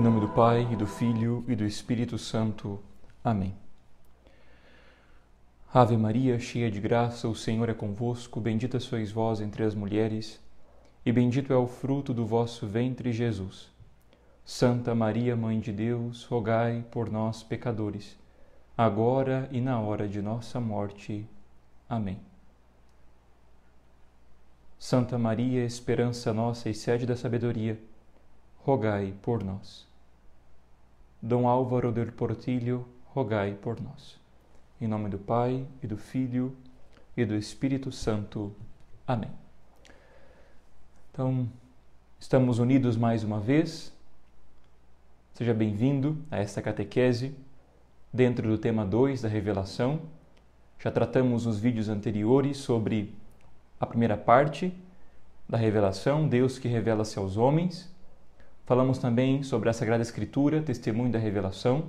Em nome do Pai, e do Filho, e do Espírito Santo. Amém. Ave Maria, cheia de graça, o Senhor é convosco, bendita sois vós entre as mulheres, e bendito é o fruto do vosso ventre, Jesus. Santa Maria, Mãe de Deus, rogai por nós, pecadores, agora e na hora de nossa morte. Amém. Santa Maria, esperança nossa e sede da sabedoria, rogai por nós. Dom Álvaro del Portillo, rogai por nós. Em nome do Pai, e do Filho, e do Espírito Santo. Amém. Então, estamos unidos mais uma vez. Seja bem-vindo a esta catequese dentro do tema 2 da Revelação. Já tratamos nos vídeos anteriores sobre a primeira parte da Revelação, Deus que revela-se aos homens. Falamos também sobre a Sagrada Escritura, testemunho da revelação.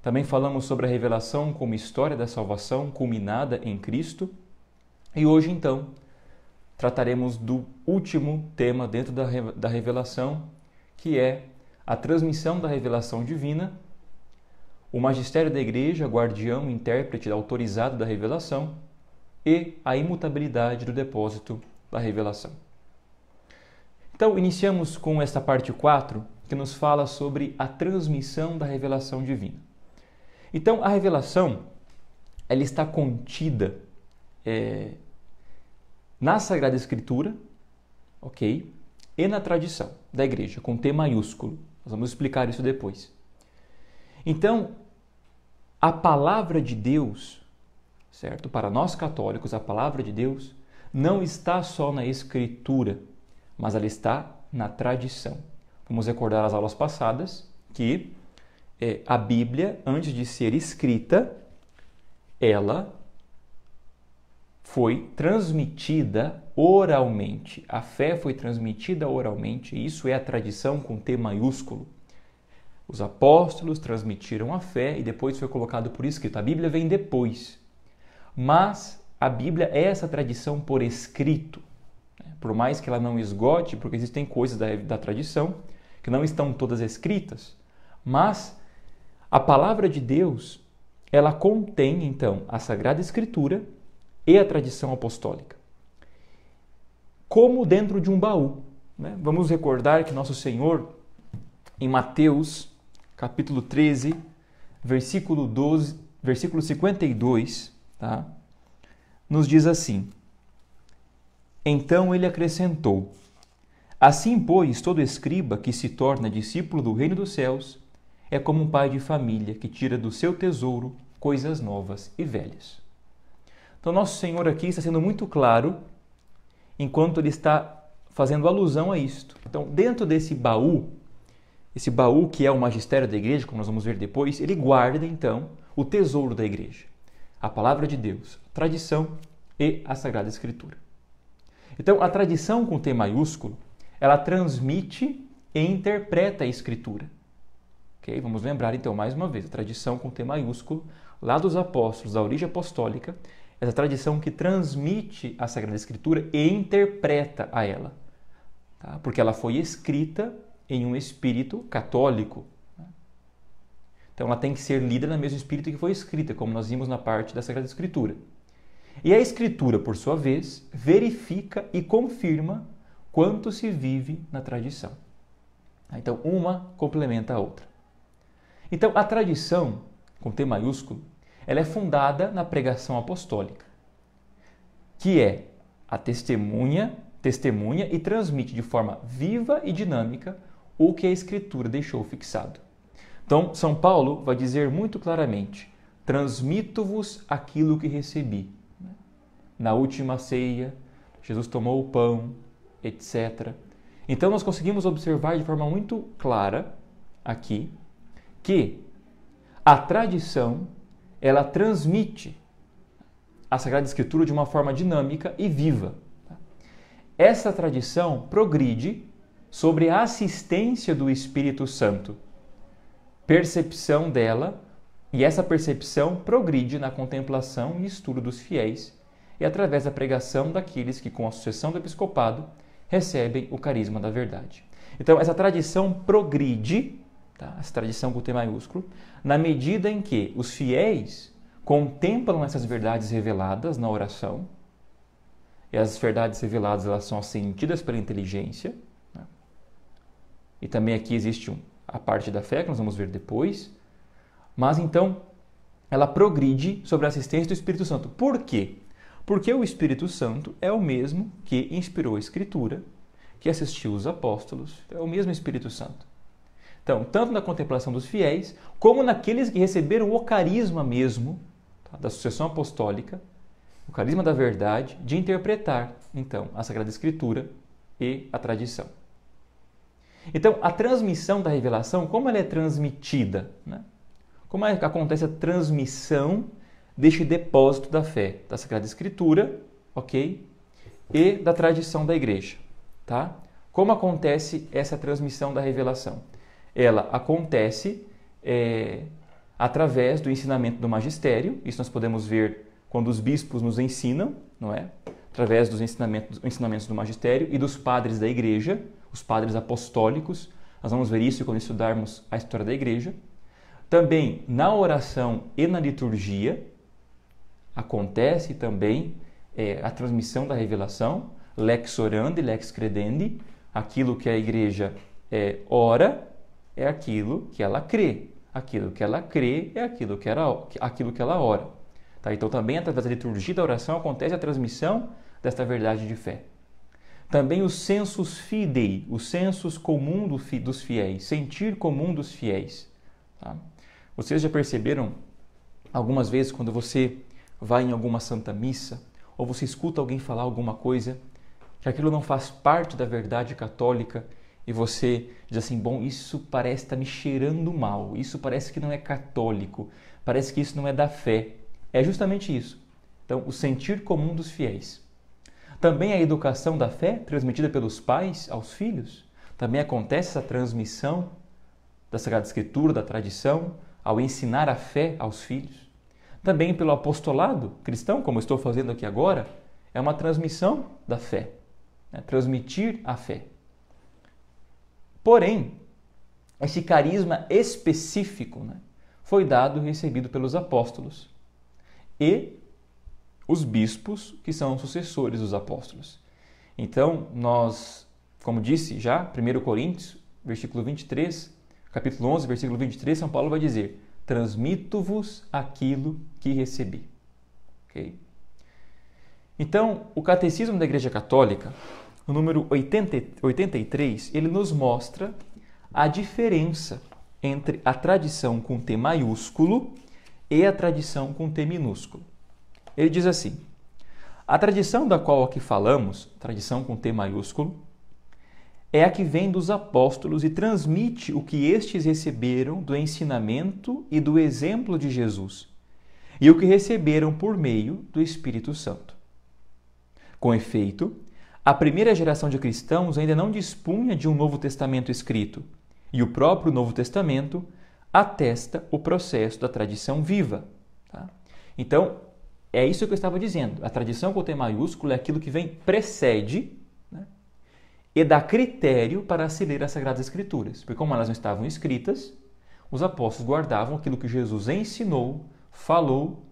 Também falamos sobre a revelação como história da salvação culminada em Cristo. E hoje, então, trataremos do último tema dentro da revelação, que é a transmissão da revelação divina, o magistério da Igreja, guardião, intérprete autorizado da revelação, e a imutabilidade do depósito da revelação. Então, iniciamos com esta parte 4, que nos fala sobre a transmissão da revelação divina. Então, a revelação, ela está contida na Sagrada Escritura, ok? E na tradição da Igreja, com T maiúsculo. Nós vamos explicar isso depois. Então, a palavra de Deus, certo? Para nós católicos, a palavra de Deus não está só na Escritura, mas ela está na tradição. Vamos recordar as aulas passadas que a Bíblia, antes de ser escrita, ela foi transmitida oralmente. A fé foi transmitida oralmente, e isso é a tradição com T maiúsculo. Os apóstolos transmitiram a fé e depois foi colocado por escrito. A Bíblia vem depois, mas a Bíblia é essa tradição por escrito. Por mais que ela não esgote, porque existem coisas da tradição que não estão todas escritas, mas a palavra de Deus, ela contém, então, a Sagrada Escritura e a tradição apostólica, como dentro de um baú. Né? Vamos recordar que Nosso Senhor, em Mateus, capítulo 13, versículo 52, tá? Nos diz assim: Então ele acrescentou: Assim, pois, todo escriba que se torna discípulo do reino dos céus é como um pai de família que tira do seu tesouro coisas novas e velhas. Então, Nosso Senhor aqui está sendo muito claro enquanto ele está fazendo alusão a isto. Então, dentro desse baú, esse baú que é o magistério da Igreja, como nós vamos ver depois, ele guarda, então, o tesouro da Igreja, a palavra de Deus, a tradição e a Sagrada Escritura. Então, a tradição com T maiúsculo, ela transmite e interpreta a Escritura. Okay? Vamos lembrar, então, mais uma vez, a tradição com T maiúsculo, lá dos apóstolos, da origem apostólica, essa tradição que transmite a Sagrada Escritura e interpreta a ela. Tá? Porque ela foi escrita em um espírito católico. Então, ela tem que ser lida no mesmo espírito que foi escrita, como nós vimos na parte da Sagrada Escritura. E a Escritura, por sua vez, verifica e confirma quanto se vive na tradição. Então, uma complementa a outra. Então, a tradição, com T maiúsculo, ela é fundada na pregação apostólica, que é a testemunha e transmite de forma viva e dinâmica o que a Escritura deixou fixado. Então, São Paulo vai dizer muito claramente: transmito-vos aquilo que recebi. Na última ceia, Jesus tomou o pão, etc. Então, nós conseguimos observar de forma muito clara aqui que a tradição, ela transmite a Sagrada Escritura de uma forma dinâmica e viva. Essa tradição progride sobre a assistência do Espírito Santo, percepção dela, e essa percepção progride na contemplação e estudo dos fiéis e através da pregação daqueles que, com a sucessão do episcopado, recebem o carisma da verdade. Então, essa tradição progride, tá? Essa tradição com T maiúsculo, na medida em que os fiéis contemplam essas verdades reveladas na oração, e as verdades reveladas elas são sentidas pela inteligência, né? E também aqui existe a parte da fé, que nós vamos ver depois, mas então ela progride sobre a assistência do Espírito Santo. Por quê? Porque o Espírito Santo é o mesmo que inspirou a Escritura, que assistiu os apóstolos, é o mesmo Espírito Santo. Então, tanto na contemplação dos fiéis, como naqueles que receberam o carisma mesmo, tá, da sucessão apostólica, o carisma da verdade, de interpretar, então, a Sagrada Escritura e a tradição. Então, a transmissão da revelação, como ela é transmitida? Né? Como é que acontece a transmissão deste depósito da fé, da Sagrada Escritura, ok? E da tradição da Igreja, tá? Como acontece essa transmissão da revelação? Ela acontece através do ensinamento do magistério. Isso nós podemos ver quando os bispos nos ensinam, não é? Através dos ensinamentos do magistério e dos padres da Igreja, os padres apostólicos. Nós vamos ver isso quando estudarmos a história da Igreja. Também na oração e na liturgia acontece também a transmissão da revelação, lex orandi, lex credendi, aquilo que a Igreja ora é aquilo que ela crê, aquilo que ela crê é aquilo que ela ora. Tá? Então também através da liturgia da oração acontece a transmissão desta verdade de fé. Também o sensus fidei, o sensus comum dos fiéis, sentir comum dos fiéis. Tá? Vocês já perceberam algumas vezes quando você vai em alguma santa missa ou você escuta alguém falar alguma coisa que aquilo não faz parte da verdade católica e você diz assim, bom, isso parece estar me cheirando mal, isso parece que não é católico, parece que isso não é da fé. É justamente isso. Então, o sentir comum dos fiéis. Também a educação da fé transmitida pelos pais aos filhos. Também acontece essa transmissão da Sagrada Escritura, da tradição, ao ensinar a fé aos filhos. Também pelo apostolado cristão, como eu estou fazendo aqui agora, é uma transmissão da fé, né? Transmitir a fé. Porém, esse carisma específico, né, foi dado e recebido pelos apóstolos e os bispos, que são sucessores dos apóstolos. Então, nós, como disse já, 1 Coríntios, versículo 23, capítulo 11, versículo 23, São Paulo vai dizer, transmito-vos aquilo que recebi. Okay? Então, o Catecismo da Igreja Católica, o número 83, ele nos mostra a diferença entre a tradição com T maiúsculo e a tradição com T minúsculo. Ele diz assim, a tradição da qual aqui falamos, tradição com T maiúsculo, é a que vem dos apóstolos e transmite o que estes receberam do ensinamento e do exemplo de Jesus, e o que receberam por meio do Espírito Santo. Com efeito, a primeira geração de cristãos ainda não dispunha de um Novo Testamento escrito, e o próprio Novo Testamento atesta o processo da tradição viva. Tá? Então, é isso que eu estava dizendo. A tradição com T maiúsculo é aquilo que precede, né, e dá critério para se ler as Sagradas Escrituras. Porque como elas não estavam escritas, os apóstolos guardavam aquilo que Jesus ensinou, falou,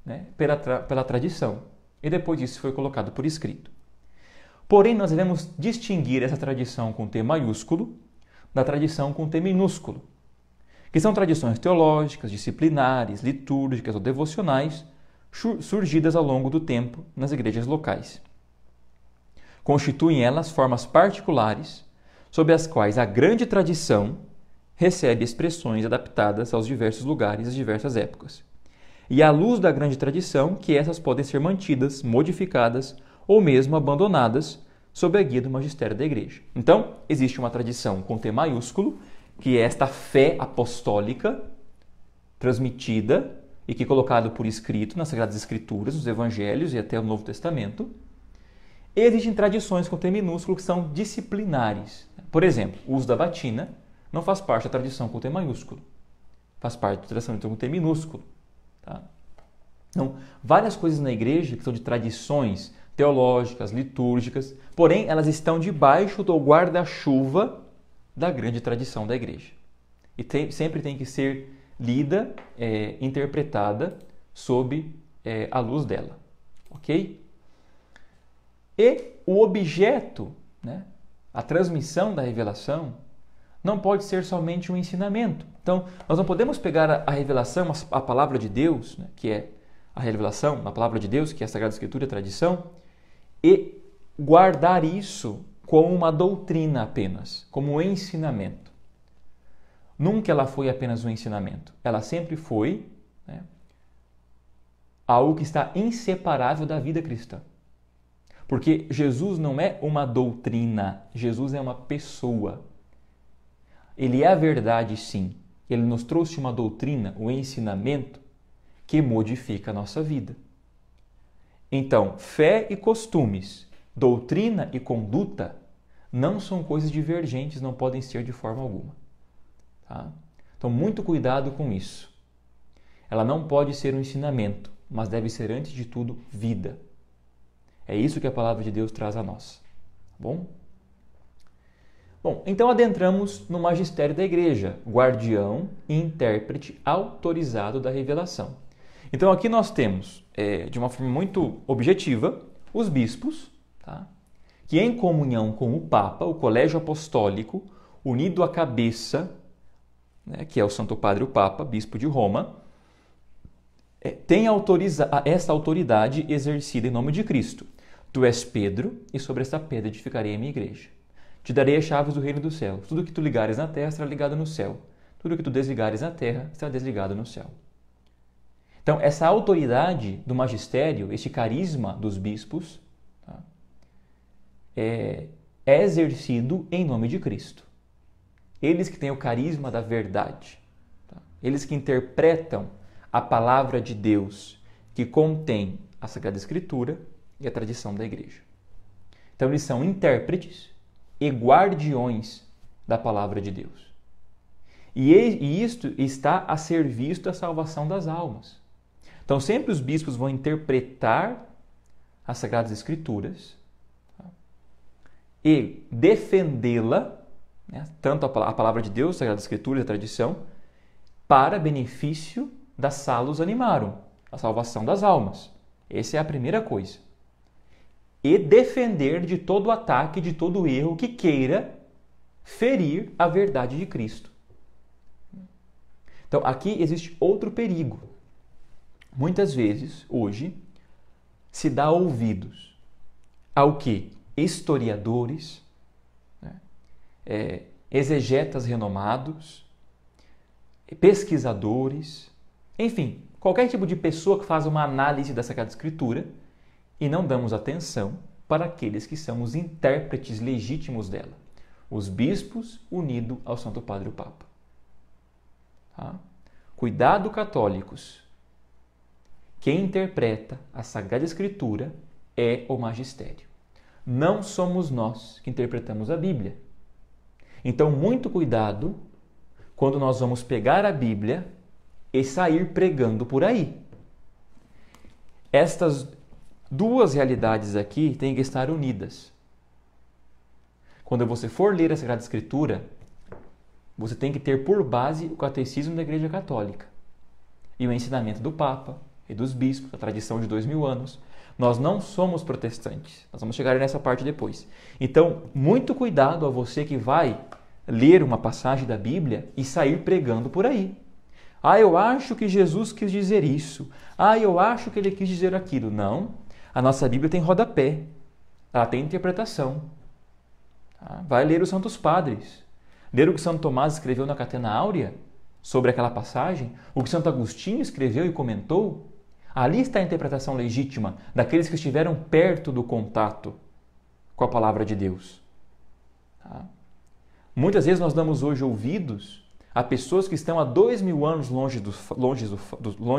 né, pela tradição. E depois disso foi colocado por escrito. Porém, nós devemos distinguir essa tradição com T maiúsculo da tradição com T minúsculo, que são tradições teológicas, disciplinares, litúrgicas ou devocionais, surgidas ao longo do tempo nas igrejas locais. Constituem elas formas particulares sob as quais a grande tradição recebe expressões adaptadas aos diversos lugares e às diversas épocas. E à luz da grande tradição que essas podem ser mantidas, modificadas ou mesmo abandonadas sob a guia do magistério da Igreja. Então, existe uma tradição com T maiúsculo, que é esta fé apostólica transmitida e que é colocado por escrito nas Sagradas Escrituras, nos Evangelhos e até o Novo Testamento. E existem tradições com T minúsculo que são disciplinares. Por exemplo, o uso da batina não faz parte da tradição com T maiúsculo, faz parte da tradição com T minúsculo. Tá? Então, várias coisas na igreja que são de tradições teológicas, litúrgicas, porém elas estão debaixo do guarda-chuva da grande tradição da Igreja. E sempre tem que ser lida, interpretada sob a luz dela. Ok? E o objeto, né, a transmissão da revelação, não pode ser somente um ensinamento. Então, nós não podemos pegar a revelação, a palavra de Deus, né, que é a revelação, a palavra de Deus, que é a Sagrada Escritura e a tradição, e guardar isso como uma doutrina apenas, como um ensinamento. Nunca ela foi apenas um ensinamento. Ela sempre foi, né, algo que está inseparável da vida cristã. Porque Jesus não é uma doutrina, Jesus é uma pessoa. Ele é a verdade, sim. Ele nos trouxe uma doutrina, um ensinamento que modifica a nossa vida. Então, fé e costumes, doutrina e conduta não são coisas divergentes, não podem ser de forma alguma. Tá? Então, muito cuidado com isso. Ela não pode ser um ensinamento, mas deve ser, antes de tudo, vida. É isso que a palavra de Deus traz a nós. Tá bom? Bom, então adentramos no magistério da Igreja, guardião e intérprete autorizado da revelação. Então aqui nós temos, de uma forma muito objetiva, os bispos, tá? Que em comunhão com o Papa, o Colégio Apostólico, unido à cabeça, né, que é o Santo Padre o Papa, Bispo de Roma, tem essa autoridade exercida em nome de Cristo. Tu és Pedro, e sobre esta pedra edificarei a minha igreja. Te darei as chaves do reino dos céus. Tudo que tu ligares na terra será ligado no céu. Tudo que tu desligares na terra será desligado no céu. Então, essa autoridade do magistério, este carisma dos bispos, tá, é exercido em nome de Cristo. Eles que têm o carisma da verdade. Tá? Eles que interpretam a palavra de Deus, que contém a Sagrada Escritura e a tradição da Igreja. Então, eles são intérpretes e guardiões da palavra de Deus. E isto está a serviço da salvação das almas. Então, sempre os bispos vão interpretar as Sagradas Escrituras, tá, e defendê-la, né, tanto a palavra de Deus, a Sagrada Escritura e a tradição, para benefício da salus animarum, a salvação das almas. Essa é a primeira coisa. E defender de todo ataque, de todo erro que queira ferir a verdade de Cristo. Então, aqui existe outro perigo. Muitas vezes, hoje, se dá ouvidos ao que historiadores, né, exegetas renomados, pesquisadores, enfim, qualquer tipo de pessoa que faz uma análise da Sagrada Escritura, e não damos atenção para aqueles que são os intérpretes legítimos dela, os bispos unidos ao Santo Padre o Papa. Tá? Cuidado, católicos. Quem interpreta a Sagrada Escritura é o magistério. Não somos nós que interpretamos a Bíblia. Então, muito cuidado quando nós vamos pegar a Bíblia e sair pregando por aí. Estas duas realidades aqui têm que estar unidas. Quando você for ler a Sagrada Escritura, você tem que ter por base o catecismo da Igreja Católica e o ensinamento do Papa e dos bispos, a tradição de 2000 anos. Nós não somos protestantes. Nós vamos chegar nessa parte depois. Então, muito cuidado a você que vai ler uma passagem da Bíblia e sair pregando por aí. Ah, eu acho que Jesus quis dizer isso. Ah, eu acho que ele quis dizer aquilo. Não. A nossa Bíblia tem rodapé, ela tem interpretação. Tá? Vai ler os Santos Padres. Ler o que Santo Tomás escreveu na Catena Áurea sobre aquela passagem, o que Santo Agostinho escreveu e comentou. Ali está a interpretação legítima daqueles que estiveram perto do contato com a palavra de Deus. Tá? Muitas vezes nós damos hoje ouvidos a pessoas que estão há 2000 anos longe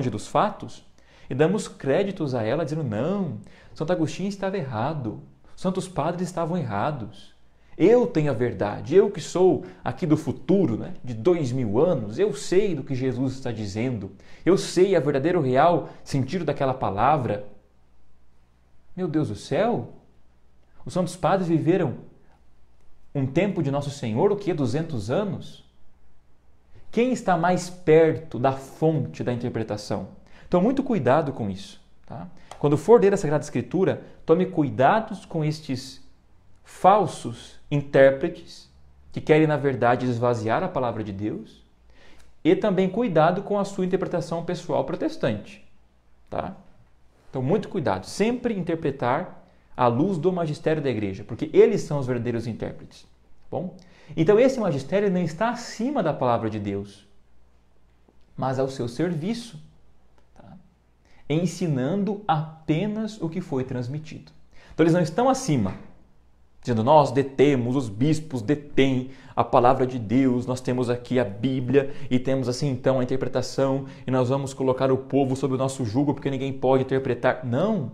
dos fatos, e damos créditos a ela dizendo, não, Santo Agostinho estava errado, Santos Padres estavam errados. Eu tenho a verdade, eu que sou aqui do futuro, né, de 2000 anos, eu sei do que Jesus está dizendo, eu sei o verdadeiro, real sentido daquela palavra. Meu Deus do céu, os Santos Padres viveram Um tempo de Nosso Senhor, o que? 200 anos? Quem está mais perto da fonte da interpretação? Então, muito cuidado com isso. Tá? Quando for ler a Sagrada Escritura, tome cuidados com estes falsos intérpretes que querem, na verdade, esvaziar a palavra de Deus, e também cuidado com a sua interpretação pessoal protestante. Tá? Então, muito cuidado. Sempre interpretar à luz do magistério da igreja, porque eles são os verdadeiros intérpretes. Bom? Então, esse magistério não está acima da palavra de Deus, mas ao seu serviço, tá? Ensinando apenas o que foi transmitido. Então, eles não estão acima, dizendo, nós detemos, os bispos detêm a palavra de Deus, nós temos aqui a Bíblia e temos assim então a interpretação e nós vamos colocar o povo sob o nosso jugo porque ninguém pode interpretar. Não!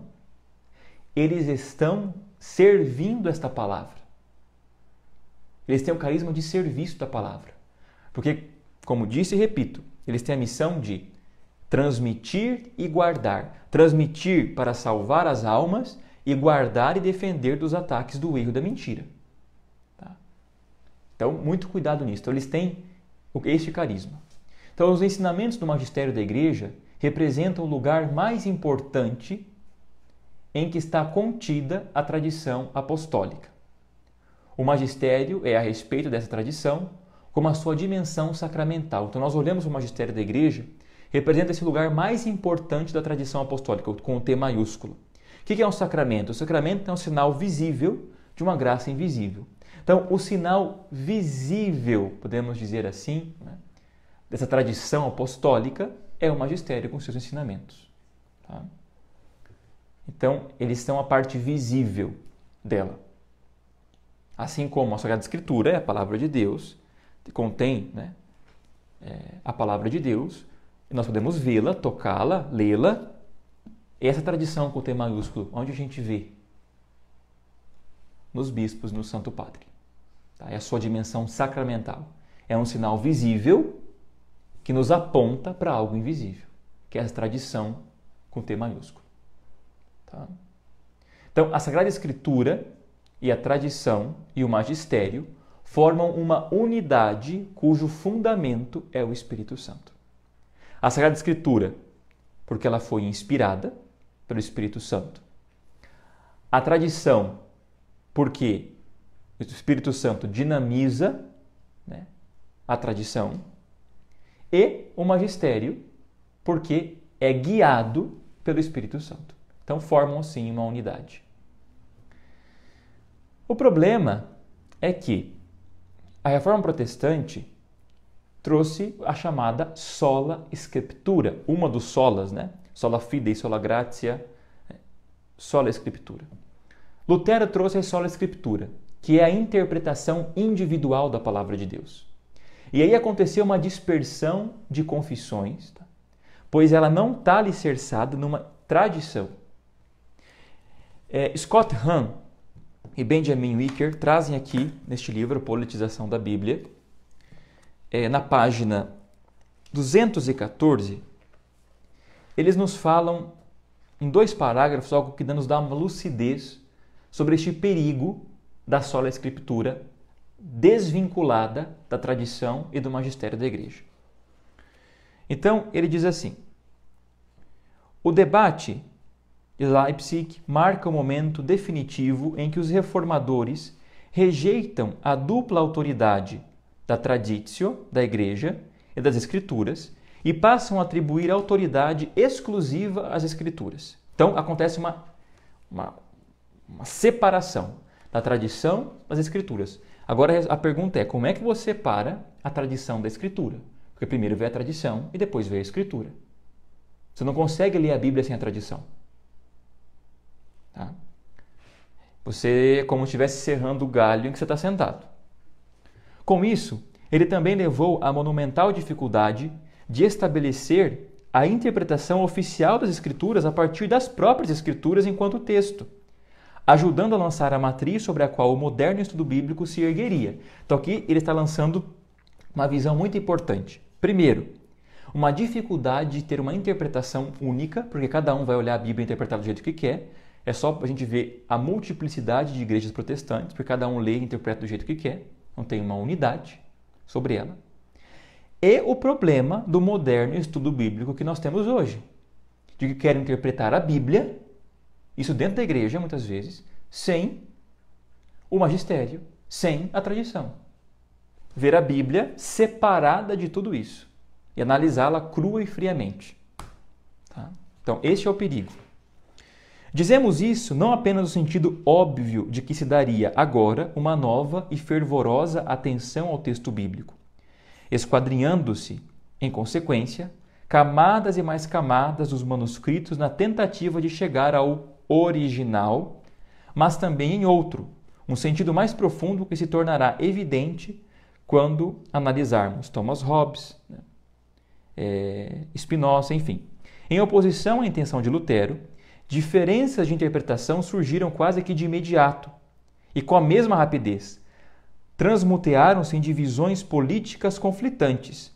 Eles estão servindo esta palavra. Eles têm o carisma de serviço da palavra. Porque, como disse e repito, eles têm a missão de transmitir e guardar. Transmitir para salvar as almas e guardar e defender dos ataques do erro e da mentira. Tá? Então, muito cuidado nisso. Então, eles têm este carisma. Então, os ensinamentos do magistério da igreja representam o lugar mais importante em que está contida a tradição apostólica. O magistério é a respeito dessa tradição como a sua dimensão sacramental. Então, nós olhamos o magistério da igreja, representa esse lugar mais importante da tradição apostólica, com o T maiúsculo. O que é um sacramento? O sacramento é um sinal visível de uma graça invisível. Então, o sinal visível, podemos dizer assim, né, dessa tradição apostólica é o magistério com seus ensinamentos. Tá? Então, eles são a parte visível dela. Assim como a Sagrada Escritura é a palavra de Deus, contém, né, a palavra de Deus, e nós podemos vê-la, tocá-la, lê-la. Essa tradição com o T maiúsculo, onde a gente vê? Nos bispos, no Santo Padre. Tá? É a sua dimensão sacramental. É um sinal visível que nos aponta para algo invisível, que é essa tradição com T maiúsculo. Tá? Então, a Sagrada Escritura e a tradição e o magistério formam uma unidade cujo fundamento é o Espírito Santo. A Sagrada Escritura, porque ela foi inspirada pelo Espírito Santo. A tradição, porque o Espírito Santo dinamiza, né, a tradição. E o magistério, porque é guiado pelo Espírito Santo. Então formam assim uma unidade. O problema é que a Reforma Protestante trouxe a chamada sola scriptura, uma dos solas, né? Sola fide, sola gratia, sola scriptura. Lutero trouxe a sola scriptura, que é a interpretação individual da palavra de Deus. E aí aconteceu uma dispersão de confissões, tá? Pois ela não está alicerçada numa tradição. Scott Hahn e Benjamin Wicker trazem aqui, neste livro, Politização da Bíblia, na página 214, eles nos falam, em 2 parágrafos, algo que nos dá uma lucidez sobre este perigo da sola escritura desvinculada da tradição e do magistério da igreja. Então, ele diz assim: o debate de Leipzig marca o momento definitivo em que os reformadores rejeitam a dupla autoridade da traditio, da igreja e das escrituras e passam a atribuir autoridade exclusiva às escrituras. Então, acontece uma separação da tradição das escrituras. Agora, a pergunta é, como é que você separa a tradição da escritura? Porque primeiro veio a tradição e depois veio a escritura. Você não consegue ler a Bíblia sem a tradição. Tá? Você é como se estivesse serrando o galho em que você está sentado. Com isso, ele também levou à monumental dificuldade de estabelecer a interpretação oficial das Escrituras a partir das próprias Escrituras enquanto texto, ajudando a lançar a matriz sobre a qual o moderno estudo bíblico se ergueria. Então aqui ele está lançando uma visão muito importante. Primeiro, uma dificuldade de ter uma interpretação única, porque cada um vai olhar a Bíblia e interpretar do jeito que quer. É só a gente ver a multiplicidade de igrejas protestantes, porque cada um lê e interpreta do jeito que quer, não tem uma unidade sobre ela. E o problema do moderno estudo bíblico que nós temos hoje, de que querem interpretar a Bíblia, isso dentro da igreja muitas vezes, sem o magistério, sem a tradição. Ver a Bíblia separada de tudo isso e analisá-la crua e friamente. Tá? Então, este é o perigo. Dizemos isso não apenas no sentido óbvio de que se daria agora uma nova e fervorosa atenção ao texto bíblico, esquadrinhando-se, em consequência, camadas e mais camadas dos manuscritos na tentativa de chegar ao original, mas também em outro, um sentido mais profundo que se tornará evidente quando analisarmos Thomas Hobbes, Spinoza, enfim. Em oposição à intenção de Lutero, diferenças de interpretação surgiram quase que de imediato e com a mesma rapidez. Transmutearam-se em divisões políticas conflitantes.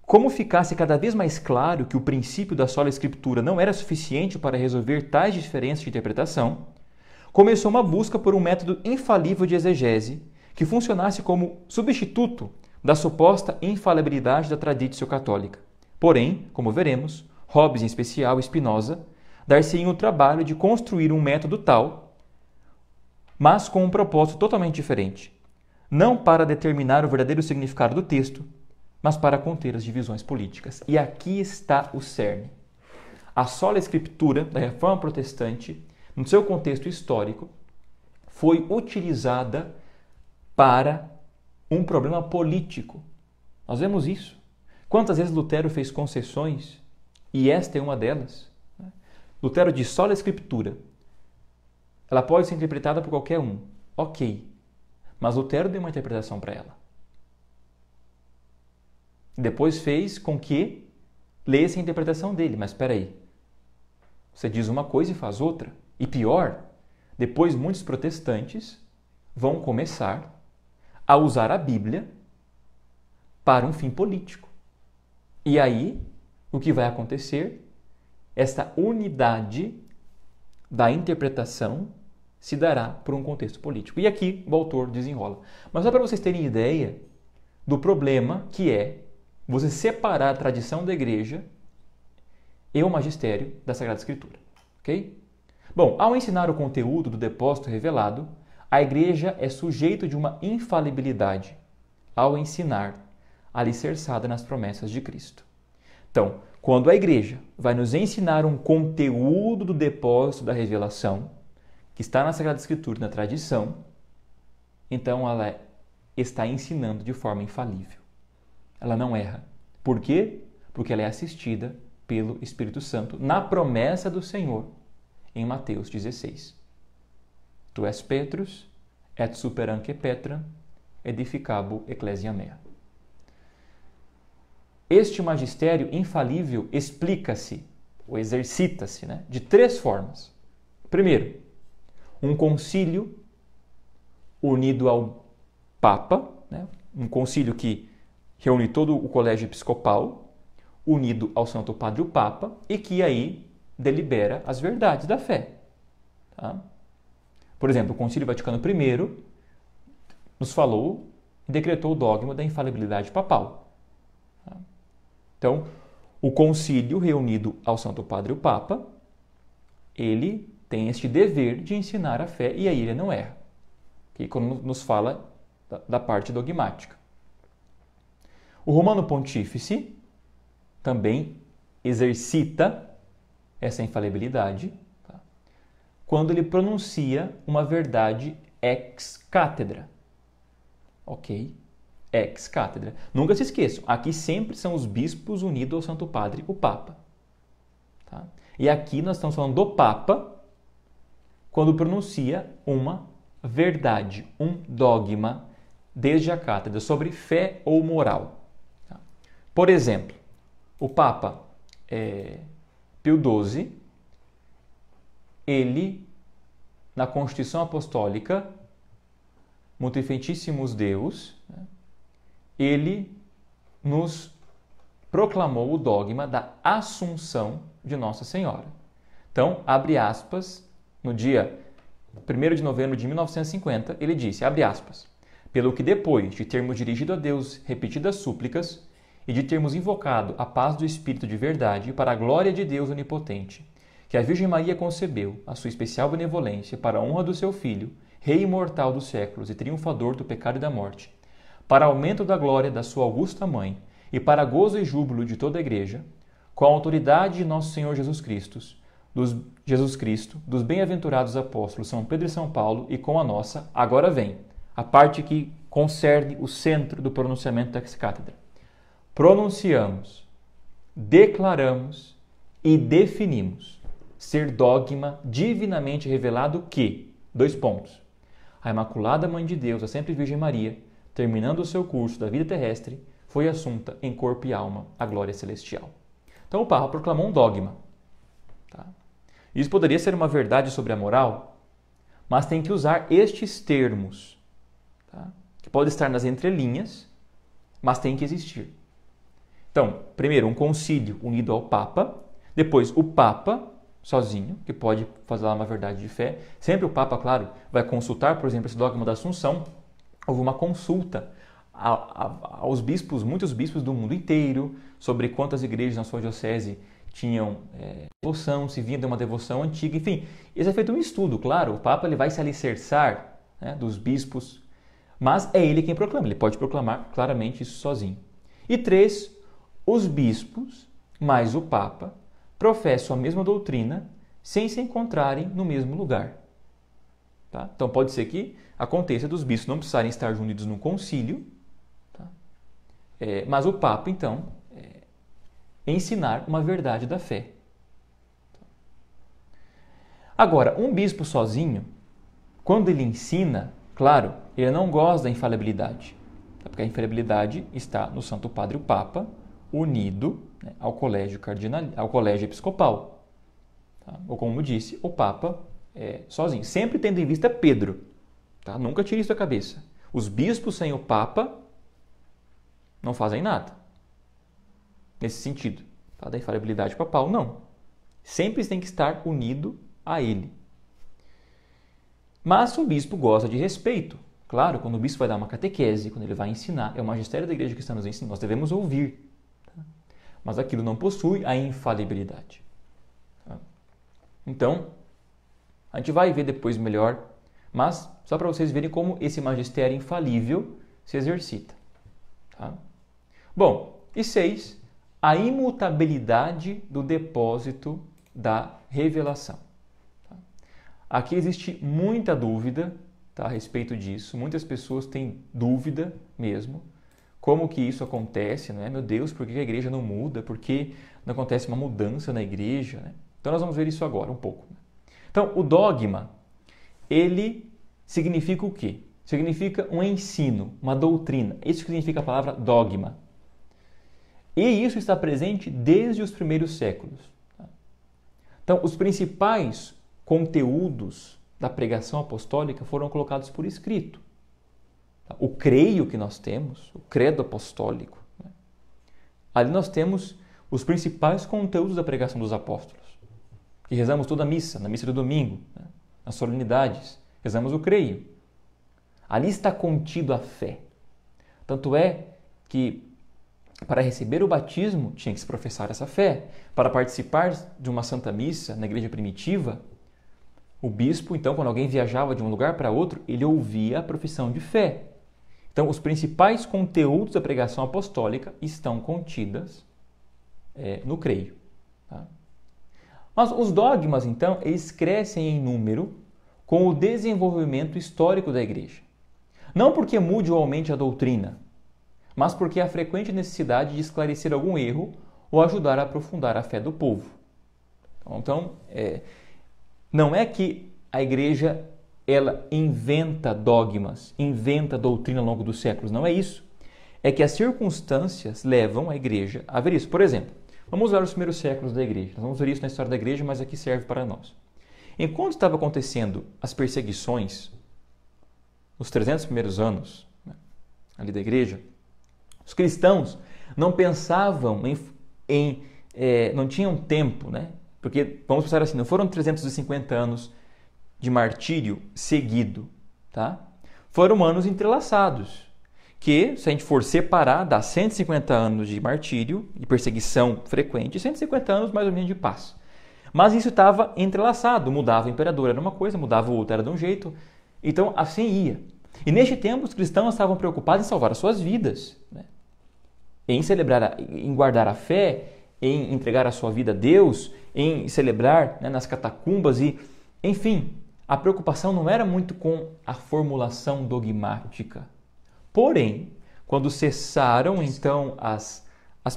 Como ficasse cada vez mais claro que o princípio da sola escritura não era suficiente para resolver tais diferenças de interpretação, começou uma busca por um método infalível de exegese que funcionasse como substituto da suposta infalibilidade da traditio católica. Porém, como veremos, Hobbes, em especial, e Spinoza, dar-se-iam o trabalho de construir um método tal, mas com um propósito totalmente diferente. Não para determinar o verdadeiro significado do texto, mas para conter as divisões políticas. E aqui está o cerne. A sola escritura da Reforma Protestante, no seu contexto histórico, foi utilizada para um problema político. Nós vemos isso. Quantas vezes Lutero fez concessões, e esta é uma delas. Lutero diz sola escritura. Ela pode ser interpretada por qualquer um. Ok. Mas Lutero deu uma interpretação para ela. Depois fez com que lesse a interpretação dele. Mas espera aí. Você diz uma coisa e faz outra. E pior, depois muitos protestantes vão começar a usar a Bíblia para um fim político. E aí, o que vai acontecer? Esta unidade da interpretação se dará por um contexto político. E aqui o autor desenrola. Mas só para vocês terem ideia do problema que é você separar a tradição da igreja e o magistério da Sagrada Escritura. Ok? Bom, ao ensinar o conteúdo do depósito revelado, a igreja é sujeito de uma infalibilidade ao ensinar alicerçada nas promessas de Cristo. Então, quando a igreja vai nos ensinar um conteúdo do depósito da revelação, que está na Sagrada Escritura, na tradição, então ela está ensinando de forma infalível. Ela não erra. Por quê? Porque ela é assistida pelo Espírito Santo na promessa do Senhor em Mateus 16. Tu és Petrus, et super anque Petram, edificabo ecclesia mea. Este magistério infalível explica-se, ou exercita-se, de três formas. Primeiro, um concílio unido ao Papa, um concílio que reúne todo o colégio episcopal, unido ao Santo Padre o Papa, e que aí delibera as verdades da fé. Tá? Por exemplo, o Concílio Vaticano I nos falou e decretou o dogma da infalibilidade papal. Tá? Então, o concílio reunido ao Santo Padre o Papa, ele tem este dever de ensinar a fé e aí ele não erra. Que quando nos fala da parte dogmática. O Romano Pontífice também exercita essa infalibilidade, tá? Quando ele pronuncia uma verdade ex cátedra. Ok? Ex cátedra. Nunca se esqueçam, aqui sempre são os bispos unidos ao Santo Padre, o Papa. Tá? E aqui nós estamos falando do Papa quando pronuncia uma verdade, um dogma desde a cátedra sobre fé ou moral. Tá? Por exemplo, o Papa Pio XII, ele, na Constituição Apostólica, Multifentissimus Deus, ele nos proclamou o dogma da Assunção de Nossa Senhora. Então, abre aspas, no dia 1º de novembro de 1950, ele disse, abre aspas, pelo que depois de termos dirigido a Deus repetidas súplicas e de termos invocado a paz do Espírito de verdade para a glória de Deus onipotente, que a Virgem Maria concebeu a sua especial benevolência para a honra do seu Filho, Rei imortal dos séculos e triunfador do pecado e da morte, para aumento da glória da sua augusta Mãe e para gozo e júbilo de toda a Igreja, com a autoridade de nosso Senhor Jesus Cristo, dos bem-aventurados apóstolos São Pedro e São Paulo e com a nossa, agora vem, a parte que concerne o centro do pronunciamento da ex-cátedra. Pronunciamos, declaramos e definimos ser dogma divinamente revelado que, a Imaculada Mãe de Deus, a Sempre Virgem Maria, terminando o seu curso da vida terrestre, foi assunta em corpo e alma à glória celestial. Então o Papa proclamou um dogma. Tá? Isso poderia ser uma verdade sobre a moral, mas tem que usar estes termos, tá? Que pode estar nas entrelinhas, mas tem que existir. Então, primeiro, um concílio unido ao Papa, depois o Papa sozinho, que pode fazer lá uma verdade de fé. Sempre o Papa, claro, vai consultar, por exemplo, esse dogma da Assunção. Houve uma consulta aos bispos, muitos bispos do mundo inteiro, sobre quantas igrejas na sua diocese tinham devoção, se vinha de uma devoção antiga, enfim. Isso é feito um estudo, claro, o Papa ele vai se alicerçar, né, dos bispos, mas é ele quem proclama, ele pode proclamar claramente isso sozinho. E 3, os bispos, mais o Papa, professam a mesma doutrina sem se encontrarem no mesmo lugar. Tá? Então pode ser que aconteça dos bispos não precisarem estar unidos num concílio, tá? Mas o Papa, então, ensinar uma verdade da fé. Agora, um bispo sozinho, quando ele ensina, claro, ele não gosta da infalibilidade, tá? Porque a infalibilidade está no Santo Padre o Papa, unido, né, ao colégio episcopal. Tá? Ou como disse, o Papa sozinho, sempre tendo em vista Pedro. Tá? Nunca tire isso da cabeça. Os bispos sem o Papa não fazem nada. Nesse sentido, tá? Da infalibilidade papal, não. Sempre tem que estar unido a ele. Mas o bispo gosta de respeito. Claro, quando o bispo vai dar uma catequese, quando ele vai ensinar, é o magistério da igreja que está nos ensinando, nós devemos ouvir. Tá? Mas aquilo não possui a infalibilidade. Tá? Então, a gente vai ver depois melhor, mas só para vocês verem como esse magistério infalível se exercita. Tá? Bom, e 6, a imutabilidade do depósito da revelação. Tá? Aqui existe muita dúvida, tá, a respeito disso. Muitas pessoas têm dúvida mesmo. Como que isso acontece, né? Meu Deus, por que a igreja não muda? Por que não acontece uma mudança na igreja? Né? Então nós vamos ver isso agora um pouco. Né? Então, o dogma, ele significa o quê? Significa um ensino, uma doutrina. Isso significa a palavra dogma. E isso está presente desde os primeiros séculos. Então, os principais conteúdos da pregação apostólica foram colocados por escrito. O creio que nós temos, o credo apostólico, né? Ali nós temos os principais conteúdos da pregação dos apóstolos. Que rezamos toda a missa, na missa do domingo, né? Nas solenidades, rezamos o creio. Ali está contido a fé. Tanto é que para receber o batismo tinha que se professar essa fé. Para participar de uma santa missa na igreja primitiva, o bispo, então, quando alguém viajava de um lugar para outro, ele ouvia a profissão de fé. Então, os principais conteúdos da pregação apostólica estão contidas no creio. Tá? Mas os dogmas, então, eles crescem em número com o desenvolvimento histórico da igreja. Não porque mude ou aumente a doutrina, mas porque há frequente necessidade de esclarecer algum erro ou ajudar a aprofundar a fé do povo. Então, não é que a igreja ela inventa dogmas, inventa doutrina ao longo dos séculos, não é isso. É que as circunstâncias levam a igreja a ver isso. Por exemplo, vamos usar os primeiros séculos da igreja. Nós vamos ver isso na história da igreja, mas aqui serve para nós. Enquanto estavam acontecendo as perseguições, nos 300 primeiros anos, né, ali da igreja, os cristãos não pensavam não tinham tempo, né, Porque, vamos pensar assim, não foram 350 anos de martírio seguido, tá? Foram anos entrelaçados, que, se a gente for separar, dá 150 anos de martírio e perseguição frequente e 150 anos mais ou menos de paz. Mas isso estava entrelaçado, mudava o imperador, era uma coisa, mudava o outro, era de um jeito. Então, assim ia. E neste tempo, os cristãos estavam preocupados em salvar as suas vidas, né? Em celebrar, em guardar a fé, em entregar a sua vida a Deus, em celebrar, né, nas catacumbas e, enfim, a preocupação não era muito com a formulação dogmática. Porém, quando cessaram então as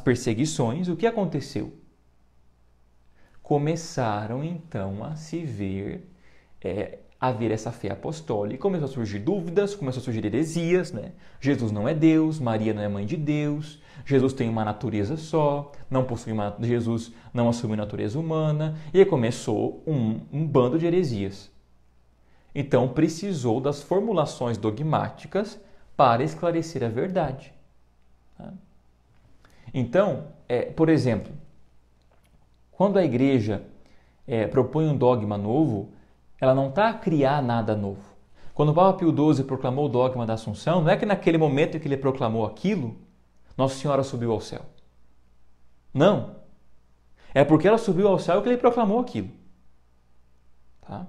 perseguições, o que aconteceu? Começaram então a se ver, a ver essa fé apostólica, começou a surgir dúvidas, começou a surgir heresias, né? Jesus não é Deus, Maria não é mãe de Deus, Jesus tem uma natureza só, Jesus não assume natureza humana, e aí começou um bando de heresias. Então precisou das formulações dogmáticas para esclarecer a verdade. Tá? Então, por exemplo, quando a igreja propõe um dogma novo, ela não está a criar nada novo. Quando o Papa Pio XII proclamou o dogma da Assunção, não é que naquele momento em que ele proclamou aquilo, Nossa Senhora subiu ao céu. Não. É porque ela subiu ao céu que ele proclamou aquilo. Tá?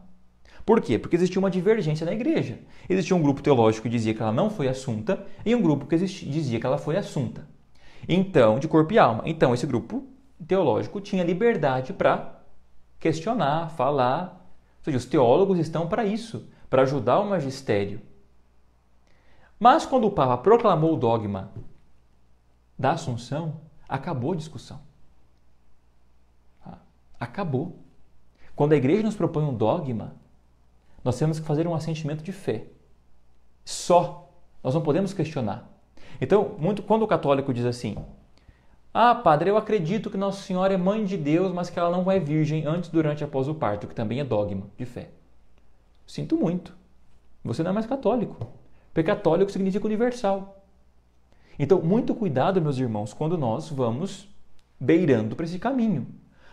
Por quê? Porque existia uma divergência na igreja. Existia um grupo teológico que dizia que ela não foi assunta e um grupo que dizia que ela foi assunta. Então, de corpo e alma. Então, esse grupo teológico tinha liberdade para questionar, falar. Ou seja, os teólogos estão para isso, para ajudar o magistério. Mas quando o Papa proclamou o dogma da Assunção, acabou a discussão. Acabou. Quando a igreja nos propõe um dogma, nós temos que fazer um assentimento de fé. Só. Nós não podemos questionar. Então, quando o católico diz assim, padre, eu acredito que Nossa Senhora é mãe de Deus, mas que ela não é virgem antes, durante e após o parto, que também é dogma de fé. Sinto muito. Você não é mais católico. Porque católico significa universal. Então, muito cuidado, meus irmãos, quando nós vamos beirando para esse caminho.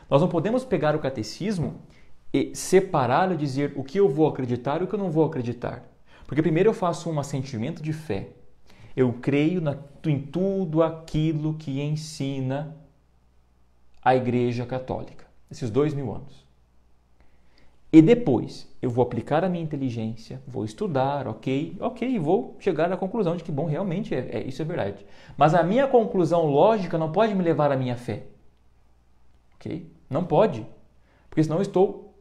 Nós não podemos pegar o catecismo e separá-lo e dizer o que eu vou acreditar e o que eu não vou acreditar. Porque primeiro eu faço um assentimento de fé. Eu creio em tudo aquilo que ensina a Igreja Católica, esses 2000 anos. E depois eu vou aplicar a minha inteligência, vou estudar, ok, e vou chegar à conclusão de que, bom, realmente isso é verdade. Mas a minha conclusão lógica não pode me levar à minha fé. Ok? Não pode. Porque senão eu estou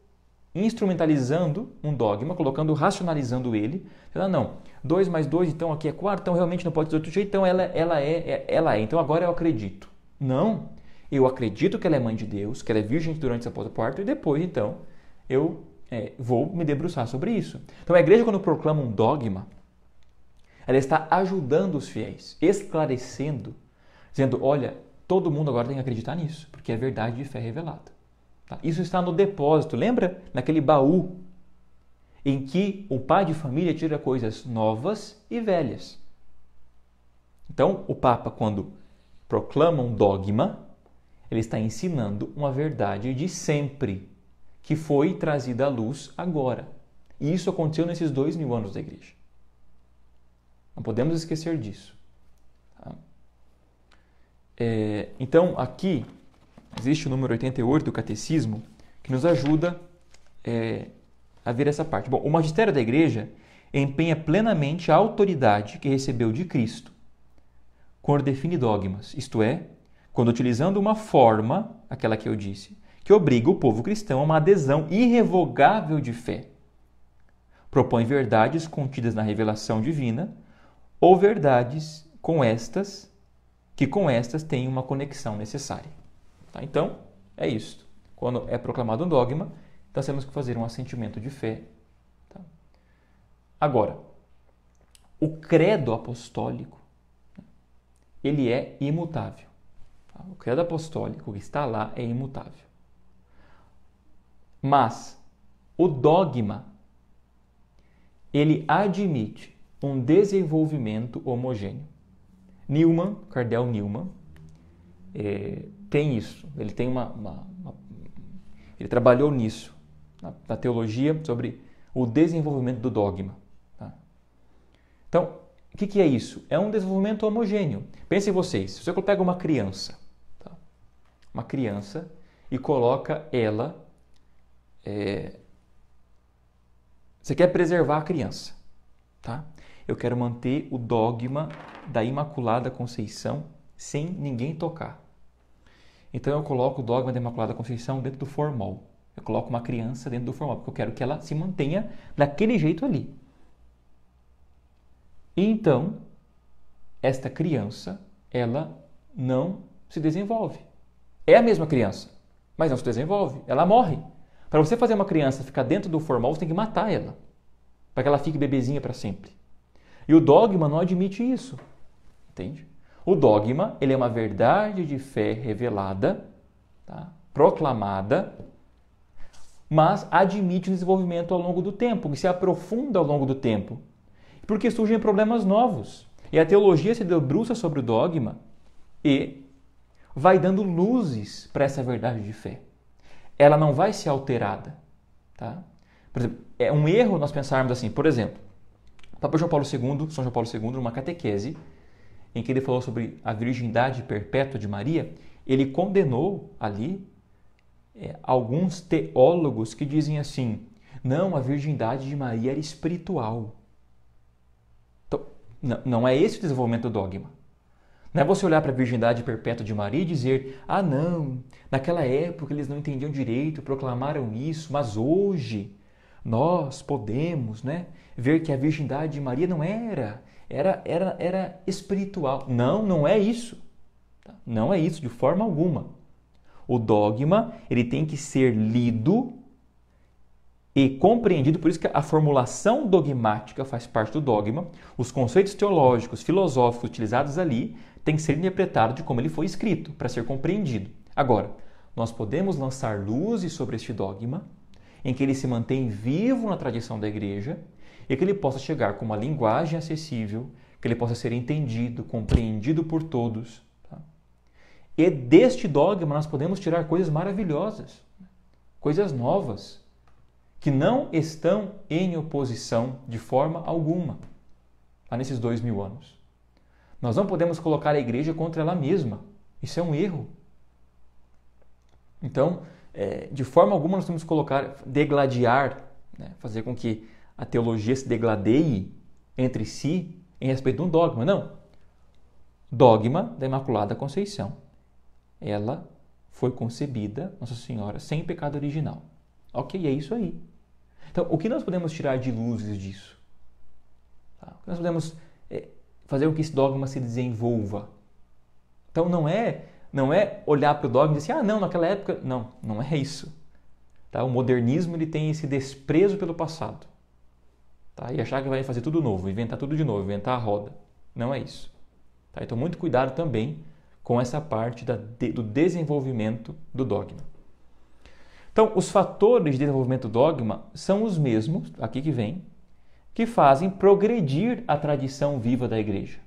instrumentalizando um dogma, racionalizando ele. Não, 2 mais 2, então aqui é 4, então realmente não pode ser de outro jeito, então ela é, então agora eu acredito. Não, eu acredito que ela é mãe de Deus, que ela é virgem durante esse parto, e depois, então, eu vou me debruçar sobre isso. Então a igreja, quando proclama um dogma, ela está ajudando os fiéis, esclarecendo, dizendo, olha, todo mundo agora tem que acreditar nisso, porque é verdade de fé revelada. Tá? Isso está no depósito, lembra? Naquele baú em que o pai de família tira coisas novas e velhas. Então, o Papa, quando proclama um dogma, ele está ensinando uma verdade de sempre, que foi trazida à luz agora. E isso aconteceu nesses 2000 anos da Igreja. Não podemos esquecer disso. Tá? Então, aqui existe o número 88 do Catecismo, que nos ajuda a ver essa parte. Bom, o magistério da Igreja empenha plenamente a autoridade que recebeu de Cristo quando define dogmas, isto é, quando utilizando uma forma, aquela que eu disse, que obriga o povo cristão a uma adesão irrevogável de fé. Propõe verdades contidas na revelação divina ou verdades que com estas têm uma conexão necessária. Tá? Então, é isso. Quando é proclamado um dogma, nós temos que fazer um assentimento de fé. Tá? Agora, o credo apostólico, ele é imutável. Tá? O credo apostólico que está lá é imutável. Mas o dogma, ele admite um desenvolvimento homogêneo. Cardeal Newman, tem isso. Ele tem Ele trabalhou nisso, na teologia, sobre o desenvolvimento do dogma. Tá? Então, o que é isso? É um desenvolvimento homogêneo. Pensem vocês, se você pega uma criança, tá? Uma criança, e coloca ela... Você quer preservar a criança, tá? Eu quero manter o dogma da Imaculada Conceição sem ninguém tocar. Então eu coloco o dogma da Imaculada Conceição dentro do formol. Eu coloco uma criança dentro do formol, porque eu quero que ela se mantenha daquele jeito ali. E então, esta criança, ela não se desenvolve. É a mesma criança, mas não se desenvolve. Ela morre. Para você fazer uma criança ficar dentro do formol, você tem que matar ela, para que ela fique bebezinha para sempre. E o dogma não admite isso, entende? O dogma, ele é uma verdade de fé revelada, tá? Proclamada, mas admite o desenvolvimento ao longo do tempo, que se aprofunda ao longo do tempo, porque surgem problemas novos. E a teologia se debruça sobre o dogma e vai dando luzes para essa verdade de fé. Ela não vai ser alterada. Tá? Por exemplo, é um erro nós pensarmos assim, por exemplo, Papa João Paulo II, São João Paulo II, numa catequese, em que ele falou sobre a virgindade perpétua de Maria, ele condenou ali alguns teólogos que dizem assim, não, a virgindade de Maria era espiritual. Então, não é esse o desenvolvimento do dogma. Não é você olhar para a virgindade perpétua de Maria e dizer, ah não, naquela época eles não entendiam direito, proclamaram isso, mas hoje nós podemos, né, ver que a virgindade de Maria não era espiritual. Não é isso. Não é isso de forma alguma. O dogma, ele tem que ser lido e compreendido, por isso que a formulação dogmática faz parte do dogma, os conceitos teológicos, filosóficos utilizados ali têm que ser interpretados de como ele foi escrito, para ser compreendido. Agora, nós podemos lançar luzes sobre este dogma, em que ele se mantém vivo na tradição da igreja e que ele possa chegar com uma linguagem acessível, que ele possa ser entendido, compreendido por todos. Tá? E deste dogma nós podemos tirar coisas maravilhosas, coisas novas, que não estão em oposição de forma alguma nesses 2000 anos. Nós não podemos colocar a igreja contra ela mesma. Isso é um erro. Então, de forma alguma nós temos que degladiar, né, fazer com que a teologia se degladeie entre si em respeito de um dogma. Não. Dogma da Imaculada Conceição. Ela foi concebida, Nossa Senhora, sem pecado original. Ok, é isso aí. Então, o que nós podemos tirar de luzes disso? Tá? O que nós podemos fazer com que esse dogma se desenvolva? Então, não é olhar para o dogma e dizer assim, não, naquela época... Não é isso. Tá? O modernismo ele tem esse desprezo pelo passado. Tá? E achar que vai fazer tudo novo, inventar tudo de novo, inventar a roda. Não é isso. Tá? Então, muito cuidado também com essa parte do desenvolvimento do dogma. Então, os fatores de desenvolvimento do dogma são os mesmos, aqui que vem, que fazem progredir a tradição viva da igreja.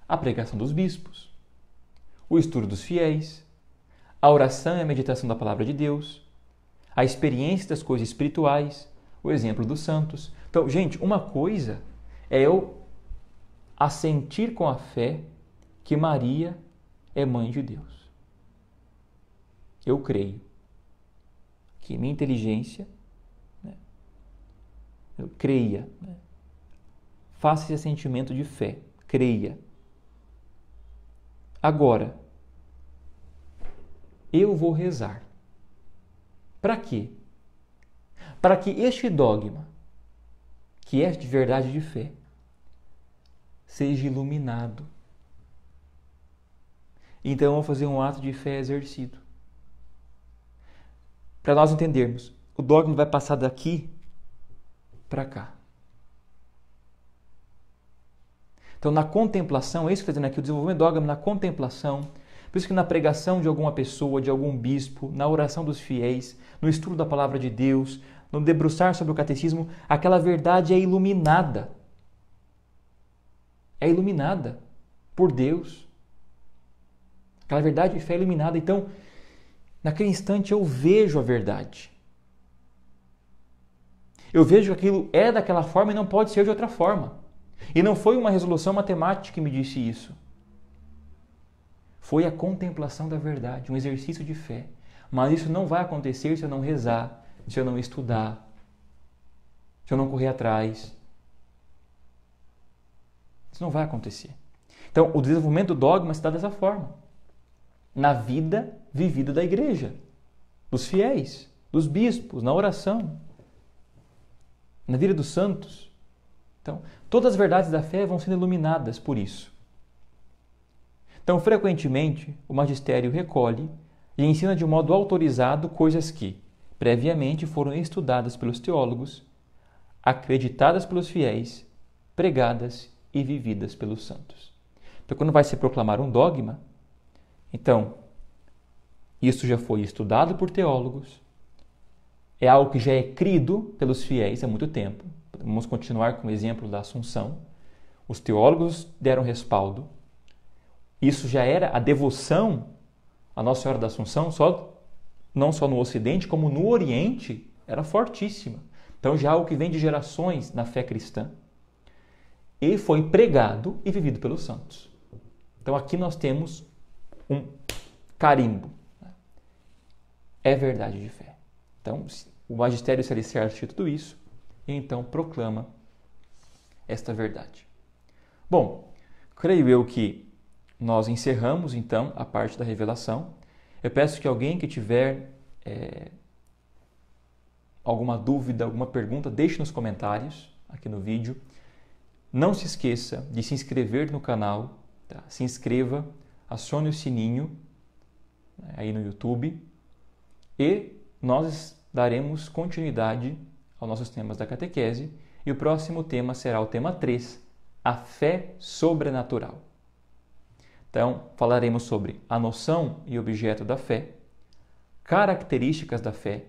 A pregação dos bispos, o estudo dos fiéis, a oração e a meditação da palavra de Deus, a experiência das coisas espirituais, o exemplo dos santos. Então, gente, uma coisa é eu assentir com a fé que Maria é mãe de Deus. Eu creio que minha inteligência, né, eu creia, né, faça esse sentimento de fé, creia. Agora, eu vou rezar. Para quê? Para que este dogma, que é de verdade de fé, seja iluminado. Então eu vou fazer um ato de fé exercido. Para nós entendermos, o dogma vai passar daqui para cá. Então, na contemplação, é isso que está dizendo aqui, o desenvolvimento do dogma na contemplação, por isso que na pregação de alguma pessoa, de algum bispo, na oração dos fiéis, no estudo da palavra de Deus, no debruçar sobre o catecismo, aquela verdade é iluminada. É iluminada por Deus. Aquela verdade de fé é iluminada. Então, naquele instante eu vejo a verdade. Eu vejo que aquilo é daquela forma e não pode ser de outra forma. E não foi uma resolução matemática que me disse isso. Foi a contemplação da verdade, um exercício de fé. Mas isso não vai acontecer se eu não rezar, se eu não estudar, se eu não correr atrás. Isso não vai acontecer. Então, o desenvolvimento do dogma se dá dessa forma. Na vida vivida da igreja, dos fiéis, dos bispos, na oração, na vida dos santos. Então, todas as verdades da fé vão sendo iluminadas por isso. Então, frequentemente, o magistério recolhe e ensina de um modo autorizado coisas que, previamente, foram estudadas pelos teólogos, acreditadas pelos fiéis, pregadas e vividas pelos santos. Então, quando vai se proclamar um dogma, então, isso já foi estudado por teólogos, é algo que já é crido pelos fiéis há muito tempo. Vamos continuar com o exemplo da Assunção. Os teólogos deram respaldo. Isso já era a devoção à Nossa Senhora da Assunção, não só no Ocidente, como no Oriente, era fortíssima. Então já é algo que vem de gerações na fé cristã. E foi pregado e vivido pelos santos. Então aqui nós temos um carimbo. É verdade de fé. Então o magistério se alicerça de tudo isso e então proclama esta verdade. Bom, creio eu que nós encerramos então a parte da revelação. Eu peço que alguém que tiver alguma dúvida, alguma pergunta, deixe nos comentários aqui no vídeo. Não se esqueça de se inscrever no canal, tá? Se inscreva, acione o sininho aí no YouTube e nós daremos continuidade aos nossos temas da catequese e o próximo tema será o tema 3, a fé sobrenatural. Então, falaremos sobre a noção e objeto da fé, características da fé,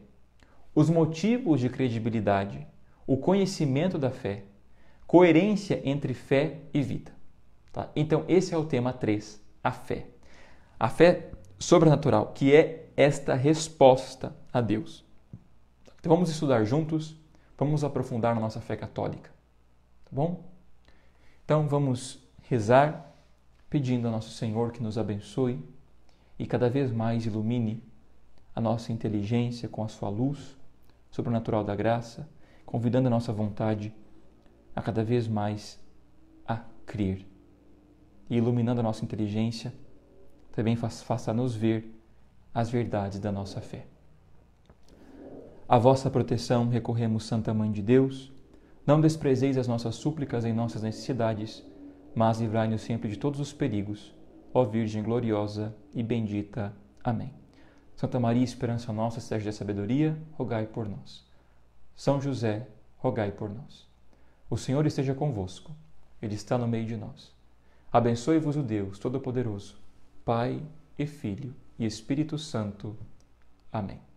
os motivos de credibilidade, o conhecimento da fé, coerência entre fé e vida. Tá? Então, esse é o tema 3, a fé. A fé sobrenatural, que é esta resposta a Deus. Então, vamos estudar juntos, vamos aprofundar na nossa fé católica. Tá bom? Então, vamos rezar pedindo a Nosso Senhor que nos abençoe e cada vez mais ilumine a nossa inteligência com a sua luz sobrenatural da graça, convidando a nossa vontade a cada vez mais a crer. E iluminando a nossa inteligência, também faça-nos ver as verdades da nossa fé. À vossa proteção recorremos, Santa Mãe de Deus. Não desprezeis as nossas súplicas em nossas necessidades, mas livrai-nos sempre de todos os perigos, ó Virgem gloriosa e bendita. Amém. Santa Maria, esperança nossa, Sede da sabedoria, rogai por nós. São José, rogai por nós. O Senhor esteja convosco, Ele está no meio de nós. Abençoe-vos o Deus Todo-Poderoso, Pai e Filho e Espírito Santo. Amém.